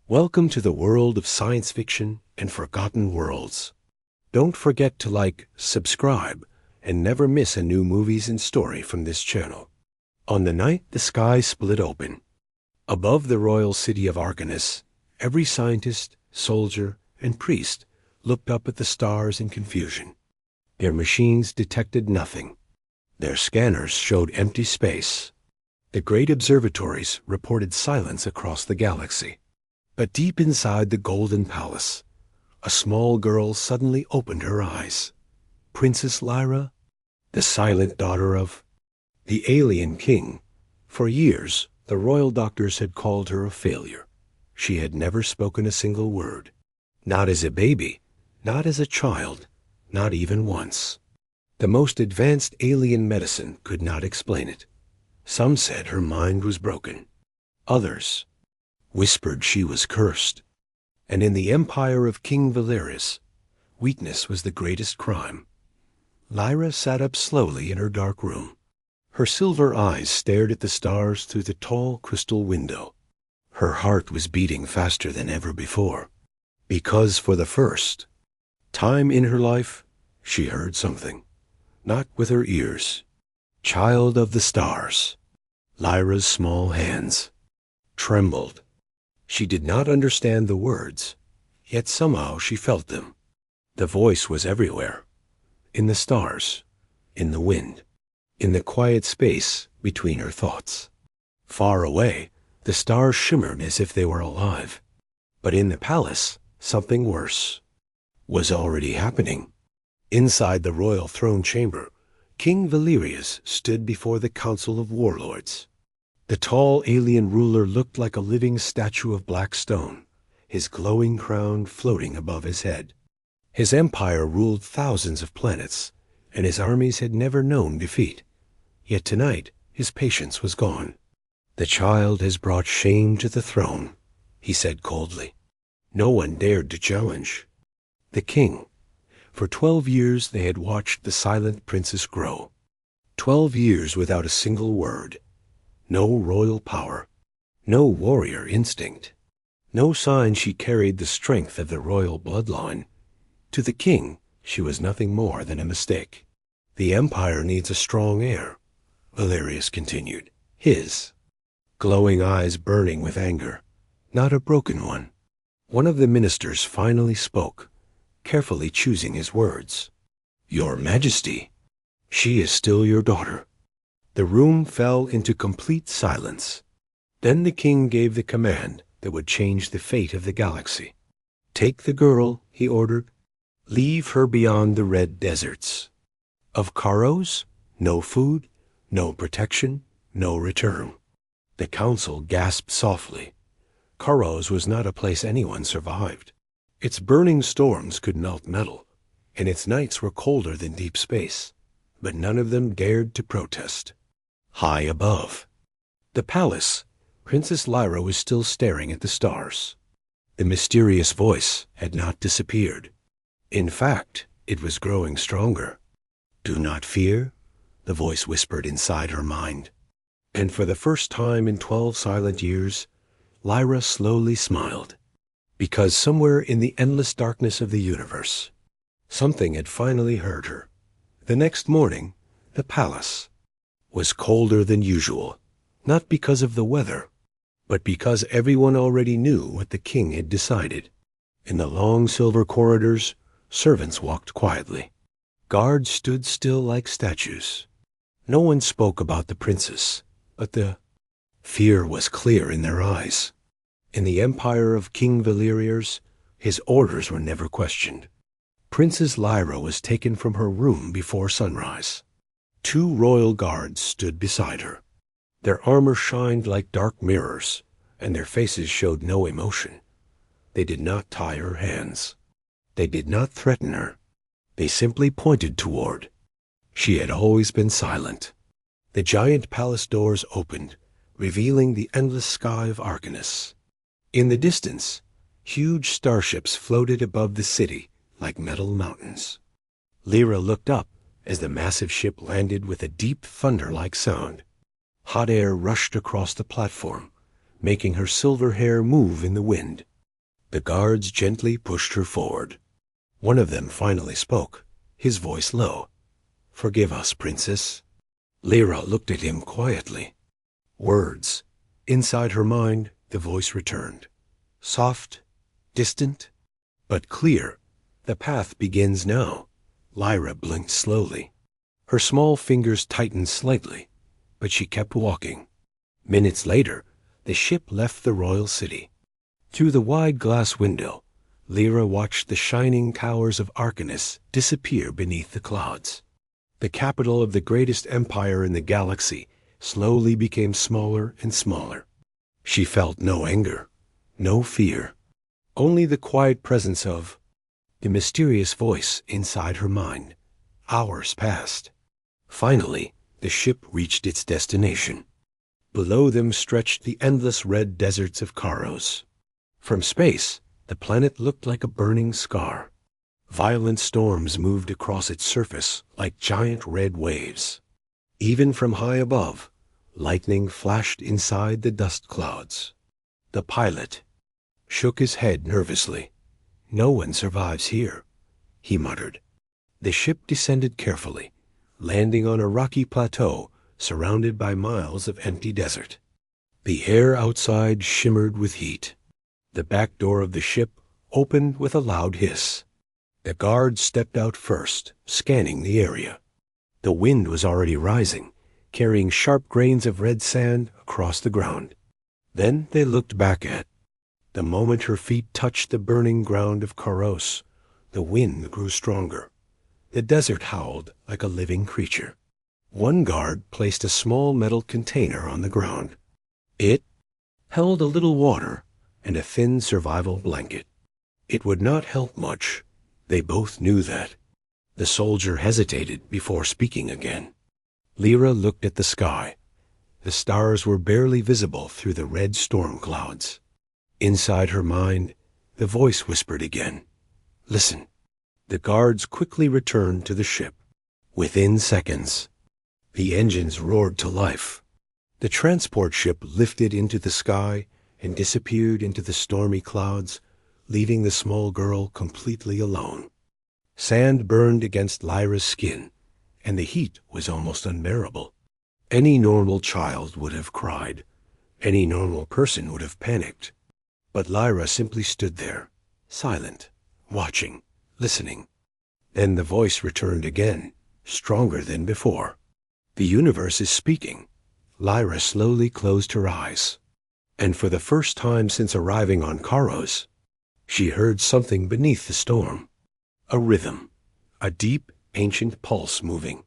Welcome to the world of science fiction and forgotten worlds. Don't forget to like, subscribe, and never miss a new movies and story from this channel. On the night the sky split open, above the royal city of Argonis, every scientist, soldier, and priest looked up at the stars in confusion. Their machines detected nothing. Their scanners showed empty space. The great observatories reported silence across the galaxy. But deep inside the Golden Palace, a small girl suddenly opened her eyes. Princess Lyra, the silent daughter of the alien king. For years, the royal doctors had called her a failure. She had never spoken a single word. Not as a baby, not as a child, not even once. The most advanced alien medicine could not explain it. Some said her mind was broken. Others whispered she was cursed. And in the empire of King Valerius, weakness was the greatest crime. Lyra sat up slowly in her dark room. Her silver eyes stared at the stars through the tall crystal window. Her heart was beating faster than ever before, because for the first time in her life, she heard something. Not with her ears. Child of the stars. Lyra's small hands trembled. She did not understand the words, yet somehow she felt them. The voice was everywhere. In the stars, in the wind, in the quiet space between her thoughts. Far away, the stars shimmered as if they were alive. But in the palace, something worse was already happening. Inside the royal throne chamber, King Valerius stood before the council of warlords. The tall alien ruler looked like a living statue of black stone, his glowing crown floating above his head. His empire ruled thousands of planets, and his armies had never known defeat. Yet tonight, his patience was gone. "The child has brought shame to the throne," he said coldly. No one dared to challenge. The king. For 12 years they had watched the silent princess grow. 12 years without a single word. No royal power. No warrior instinct. No sign she carried the strength of the royal bloodline. To the king, she was nothing more than a mistake. "The empire needs a strong heir," Valerius continued, his glowing eyes burning with anger, not a broken one. One of the ministers finally spoke, carefully choosing his words. "Your Majesty, she is still your daughter." The room fell into complete silence. Then the king gave the command that would change the fate of the galaxy. "Take the girl," he ordered. "Leave her beyond the red deserts. Of Karos, no food, no protection, no return." The council gasped softly. Karos was not a place anyone survived. Its burning storms could melt metal, and its nights were colder than deep space, but none of them dared to protest. High above the palace, Princess Lyra was still staring at the stars. The mysterious voice had not disappeared. In fact, it was growing stronger. "Do not fear," the voice whispered inside her mind. And for the first time in 12 silent years, Lyra slowly smiled. Because somewhere in the endless darkness of the universe, something had finally heard her. The next morning, the palace was colder than usual, not because of the weather, but because everyone already knew what the king had decided. In the long silver corridors, servants walked quietly. Guards stood still like statues. No one spoke about the princess, but the fear was clear in their eyes. In the empire of King Valerius, his orders were never questioned. Princess Lyra was taken from her room before sunrise. 2 royal guards stood beside her. Their armor shined like dark mirrors, and their faces showed no emotion. They did not tie her hands. They did not threaten her. They simply pointed toward. She had always been silent. The giant palace doors opened, revealing the endless sky of Argonis. In the distance, huge starships floated above the city like metal mountains. Lyra looked up as the massive ship landed with a deep thunder-like sound. Hot air rushed across the platform, making her silver hair move in the wind. The guards gently pushed her forward. One of them finally spoke, his voice low. "Forgive us, Princess." Lyra looked at him quietly. Words. Inside her mind, the voice returned. Soft, distant, but clear. "The path begins now." Lyra blinked slowly. Her small fingers tightened slightly, but she kept walking. Minutes later, the ship left the royal city. Through the wide glass window, Lyra watched the shining towers of Arcanus disappear beneath the clouds. The capital of the greatest empire in the galaxy slowly became smaller and smaller. She felt no anger, no fear, only the quiet presence of the mysterious voice inside her mind. Hours passed. Finally, the ship reached its destination. Below them stretched the endless red deserts of Karos. From space, the planet looked like a burning scar. Violent storms moved across its surface like giant red waves. Even from high above, lightning flashed inside the dust clouds. The pilot shook his head nervously. "No one survives here," he muttered. The ship descended carefully, landing on a rocky plateau surrounded by miles of empty desert. The air outside shimmered with heat. The back door of the ship opened with a loud hiss. The guards stepped out first, scanning the area. The wind was already rising, carrying sharp grains of red sand across the ground. Then they looked back at. The moment her feet touched the burning ground of Karos, the wind grew stronger. The desert howled like a living creature. One guard placed a small metal container on the ground. It held a little water and a thin survival blanket. It would not help much. They both knew that. The soldier hesitated before speaking again. Lyra looked at the sky. The stars were barely visible through the red storm clouds. Inside her mind, the voice whispered again, "Listen." The guards quickly returned to the ship. Within seconds, the engines roared to life. The transport ship lifted into the sky and disappeared into the stormy clouds, leaving the small girl completely alone. Sand burned against Lyra's skin, and the heat was almost unbearable. Any normal child would have cried. Any normal person would have panicked. But Lyra simply stood there, silent, watching, listening. Then the voice returned again, stronger than before. "The universe is speaking." Lyra slowly closed her eyes. And for the first time since arriving on Karos, she heard something beneath the storm. A rhythm, a deep, ancient pulse moving.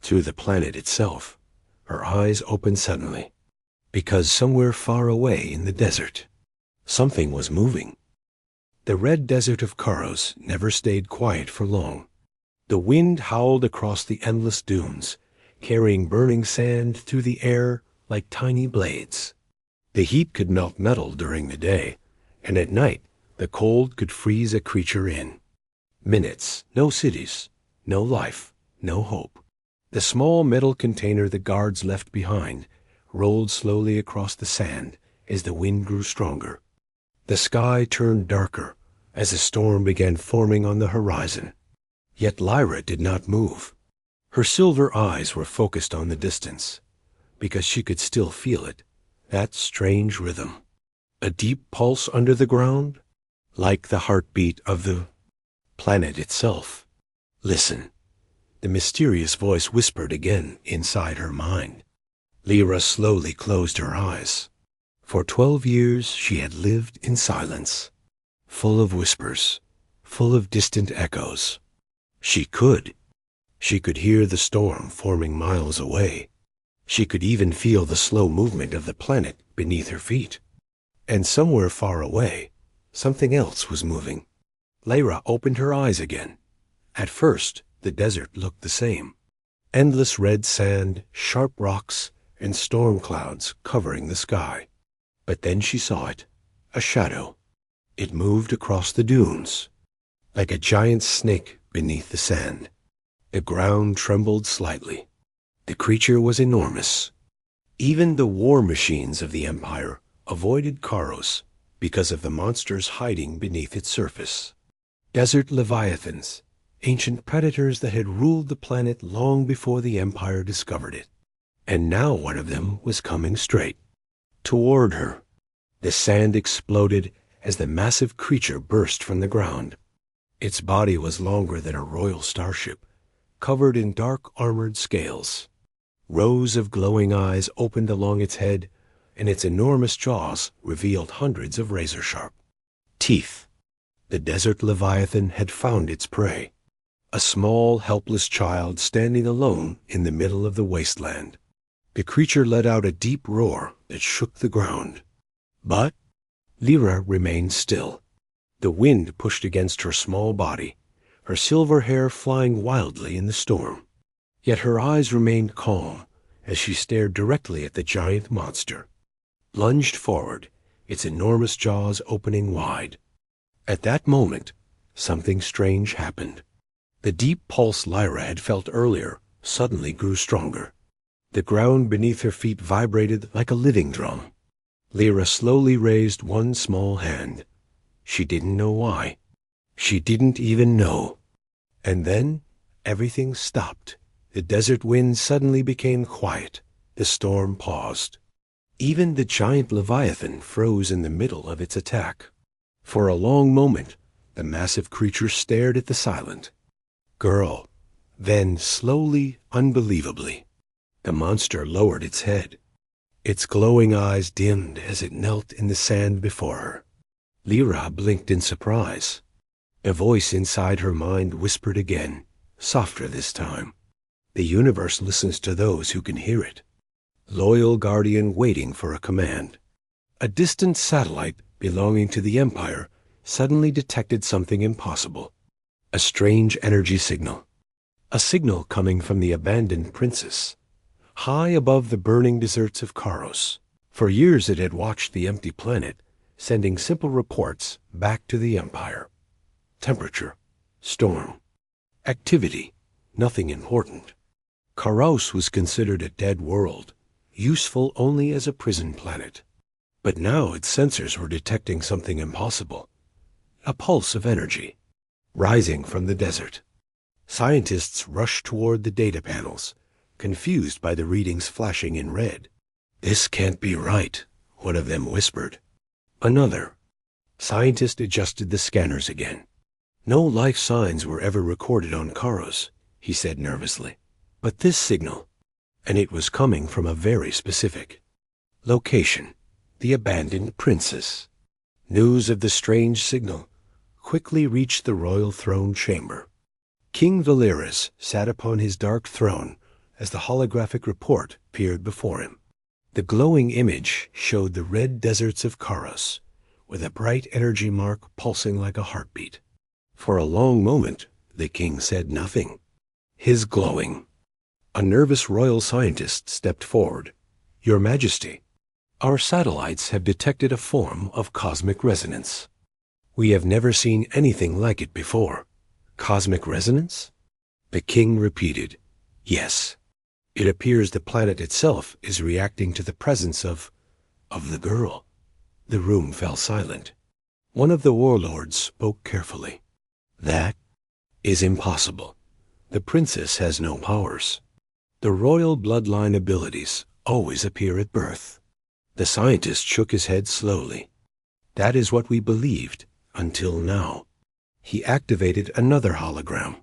Through the planet itself, her eyes opened suddenly, because somewhere far away in the desert, something was moving. The red desert of Karos never stayed quiet for long. The wind howled across the endless dunes, carrying burning sand through the air like tiny blades. The heat could melt metal during the day, and at night the cold could freeze a creature in. Minutes, no cities, no life, no hope. The small metal container the guards left behind rolled slowly across the sand as the wind grew stronger. The sky turned darker as a storm began forming on the horizon. Yet Lyra did not move. Her silver eyes were focused on the distance, because she could still feel it, that strange rhythm. A deep pulse under the ground, like the heartbeat of the planet itself. "Listen," the mysterious voice whispered again inside her mind. Lyra slowly closed her eyes. For 12 years she had lived in silence, full of whispers, full of distant echoes. She could hear the storm forming miles away. She could even feel the slow movement of the planet beneath her feet. And somewhere far away, something else was moving. Lyra opened her eyes again. At first, the desert looked the same. Endless red sand, sharp rocks, and storm clouds covering the sky. But then she saw it, a shadow. It moved across the dunes, like a giant snake beneath the sand. The ground trembled slightly. The creature was enormous. Even the war machines of the Empire avoided Karos, because of the monsters hiding beneath its surface. Desert leviathans, ancient predators that had ruled the planet long before the Empire discovered it. And now one of them was coming straight toward her. The sand exploded as the massive creature burst from the ground. Its body was longer than a royal starship, covered in dark armored scales. Rows of glowing eyes opened along its head, and its enormous jaws revealed hundreds of razor-sharp teeth. The desert leviathan had found its prey, a small, helpless child standing alone in the middle of the wasteland. The creature let out a deep roar that shook the ground. But Lyra remained still. The wind pushed against her small body, her silver hair flying wildly in the storm. Yet her eyes remained calm as she stared directly at the giant monster. Lunged forward, its enormous jaws opening wide. At that moment, something strange happened. The deep pulse Lyra had felt earlier suddenly grew stronger. The ground beneath her feet vibrated like a living drum. Lyra slowly raised one small hand. She didn't know why. She didn't even know. And then everything stopped. The desert wind suddenly became quiet. The storm paused. Even the giant leviathan froze in the middle of its attack. For a long moment, the massive creature stared at the silent girl. Then, slowly, unbelievably, the monster lowered its head. Its glowing eyes dimmed as it knelt in the sand before her. Lyra blinked in surprise. A voice inside her mind whispered again, softer this time. The universe listens to those who can hear it. Loyal guardian waiting for a command. A distant satellite belonging to the Empire suddenly detected something impossible. A strange energy signal. A signal coming from the abandoned princess, high above the burning deserts of Karos. For years it had watched the empty planet, sending simple reports back to the Empire. Temperature, storm, activity, nothing important. Karos was considered a dead world, useful only as a prison planet. But now its sensors were detecting something impossible. A pulse of energy, rising from the desert. Scientists rushed toward the data panels, confused by the readings flashing in red. "This can't be right," one of them whispered. Another. Scientists adjusted the scanners again. "No life signs were ever recorded on Karos," he said nervously. "But this signal," and it was coming from a very specific location, the abandoned princess. News of the strange signal quickly reached the royal throne chamber. King Valeris sat upon his dark throne as the holographic report peered before him. The glowing image showed the red deserts of Karos, with a bright energy mark pulsing like a heartbeat. For a long moment, the king said nothing. His glowing. A nervous royal scientist stepped forward. "Your Majesty, our satellites have detected a form of cosmic resonance. We have never seen anything like it before." "Cosmic resonance?" The king repeated. "Yes. It appears the planet itself is reacting to the presence of the girl." The room fell silent. One of the warlords spoke carefully. "That is impossible. The princess has no powers. The royal bloodline abilities always appear at birth." The scientist shook his head slowly. "That is what we believed until now." He activated another hologram.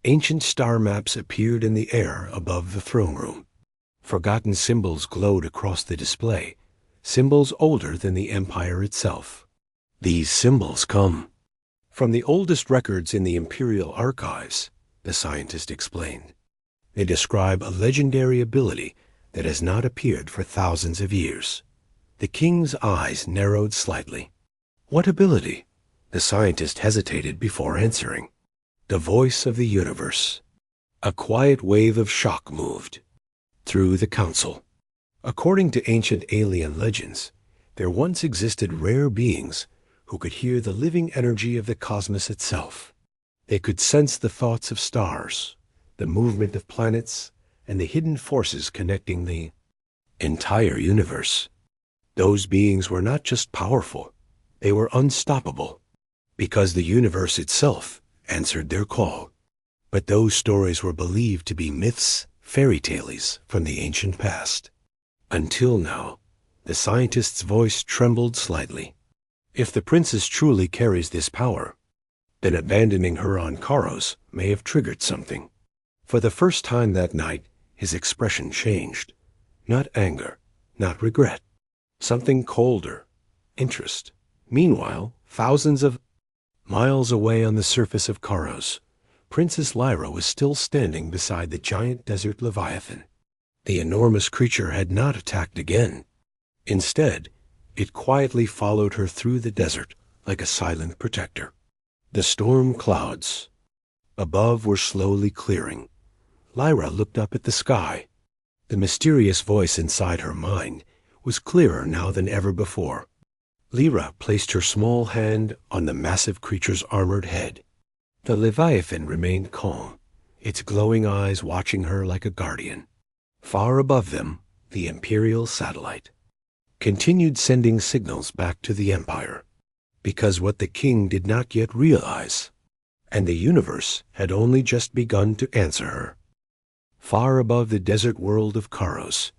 Ancient star maps appeared in the air above the throne room. Forgotten symbols glowed across the display, symbols older than the Empire itself. "These symbols come from the oldest records in the Imperial archives," the scientist explained. "They describe a legendary ability that has not appeared for thousands of years." The king's eyes narrowed slightly. "What ability?" The scientist hesitated before answering. "The voice of the universe." A quiet wave of shock moved through the council. According to ancient alien legends, there once existed rare beings who could hear the living energy of the cosmos itself. They could sense the thoughts of stars, the movement of planets, and the hidden forces connecting the entire universe. Those beings were not just powerful, They were unstoppable, because the universe itself answered their call. But those stories were believed to be myths, fairy tales from the ancient past. Until now, the scientist's voice trembled slightly. If the princess truly carries this power, then abandoning her on Karos may have triggered something. For the first time that night, his expression changed. Not anger, not regret. Something colder, interest. Meanwhile, thousands of miles away on the surface of Karos, Princess Lyra was still standing beside the giant desert leviathan. The enormous creature had not attacked again. Instead, it quietly followed her through the desert like a silent protector. The storm clouds above were slowly clearing. Lyra looked up at the sky. The mysterious voice inside her mind was clearer now than ever before. Lyra placed her small hand on the massive creature's armored head. The leviathan remained calm, its glowing eyes watching her like a guardian. Far above them, the Imperial satellite continued sending signals back to the Empire, because what the king did not yet realize, and the universe had only just begun to answer her. Far above the desert world of Karos,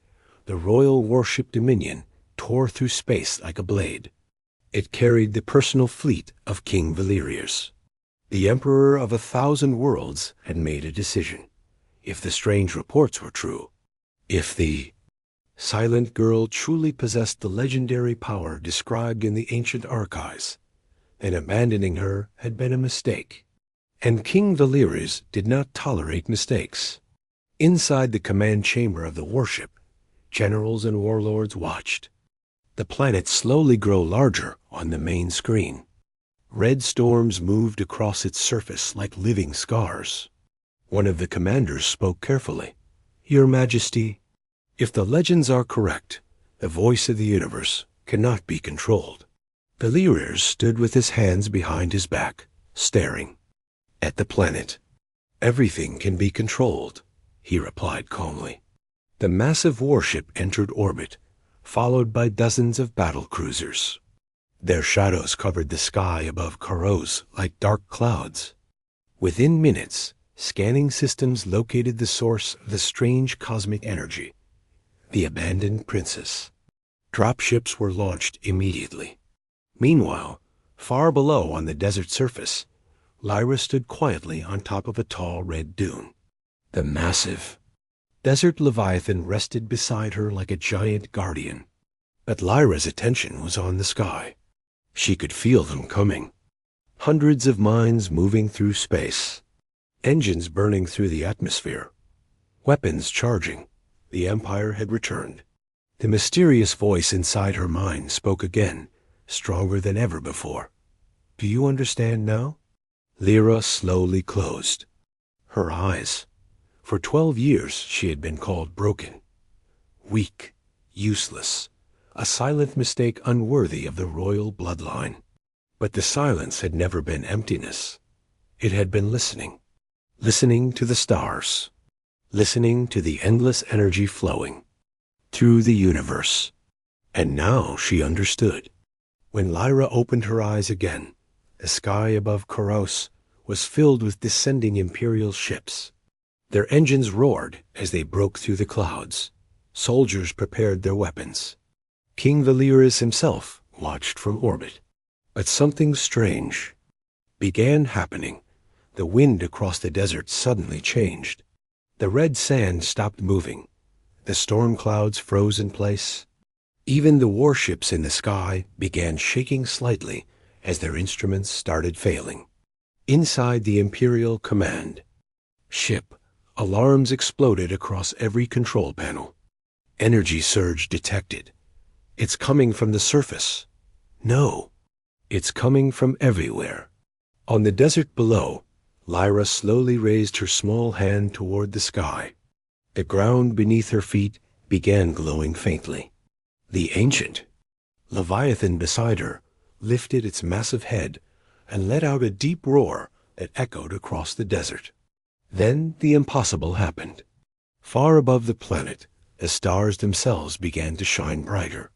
the royal warship Dominion tore through space like a blade. It carried the personal fleet of King Valerius. The Emperor of 1,000 worlds had made a decision. If the strange reports were true, if the silent girl truly possessed the legendary power described in the ancient archives, then abandoning her had been a mistake. And King Valerius did not tolerate mistakes. Inside the command chamber of the warship, generals and warlords watched. The planet slowly grow larger on the main screen. Red storms moved across its surface like living scars. One of the commanders spoke carefully. "Your Majesty, if the legends are correct, the voice of the universe cannot be controlled." Valerius stood with his hands behind his back, staring at the planet. "Everything can be controlled," he replied calmly. The massive warship entered orbit, followed by dozens of battle cruisers. Their shadows covered the sky above Karos like dark clouds. Within minutes, scanning systems located the source of the strange cosmic energy, the abandoned princess. Dropships were launched immediately. Meanwhile, far below on the desert surface, Lyra stood quietly on top of a tall red dune. The massive desert leviathan rested beside her like a giant guardian. But Lyra's attention was on the sky. She could feel them coming. Hundreds of mines moving through space. Engines burning through the atmosphere. Weapons charging. The Empire had returned. The mysterious voice inside her mind spoke again, stronger than ever before. "Do you understand now?" Lyra slowly closed her eyes. For 12 years she had been called broken, weak, useless, a silent mistake unworthy of the royal bloodline. But the silence had never been emptiness. It had been listening. Listening to the stars. Listening to the endless energy flowing through the universe. And now she understood. When Lyra opened her eyes again, the sky above Karos was filled with descending Imperial ships. Their engines roared as they broke through the clouds. Soldiers prepared their weapons. King Valerius himself watched from orbit. But something strange began happening. The wind across the desert suddenly changed. The red sand stopped moving. The storm clouds froze in place. Even the warships in the sky began shaking slightly as their instruments started failing. Inside the Imperial command ship, alarms exploded across every control panel. Energy surge detected. It's coming from the surface. No, it's coming from everywhere. On the desert below, Lyra slowly raised her small hand toward the sky. The ground beneath her feet began glowing faintly. The ancient leviathan beside her lifted its massive head and let out a deep roar that echoed across the desert. Then the impossible happened. Far above the planet, the stars themselves began to shine brighter.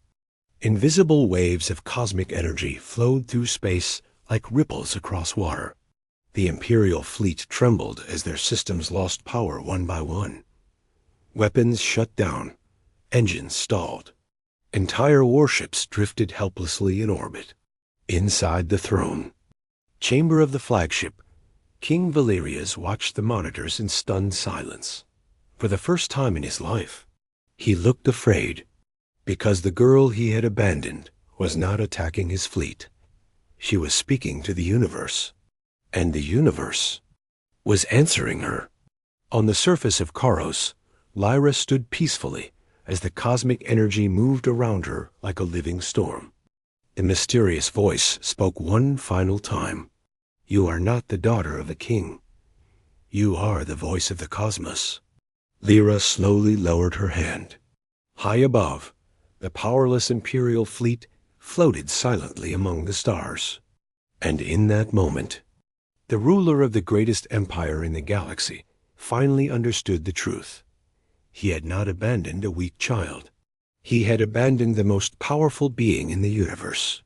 Invisible waves of cosmic energy flowed through space like ripples across water. The Imperial fleet trembled as their systems lost power one by one. Weapons shut down, engines stalled. Entire warships drifted helplessly in orbit. Inside the throne chamber of the flagship, King Valerius watched the monitors in stunned silence. For the first time in his life, he looked afraid, because the girl he had abandoned was not attacking his fleet. She was speaking to the universe, and the universe was answering her. On the surface of Karos, Lyra stood peacefully as the cosmic energy moved around her like a living storm. The mysterious voice spoke one final time. "You are not the daughter of a king. You are the voice of the cosmos." Lyra slowly lowered her hand. High above, the powerless Imperial fleet floated silently among the stars. And in that moment, the ruler of the greatest empire in the galaxy finally understood the truth. He had not abandoned a weak child. He had abandoned the most powerful being in the universe.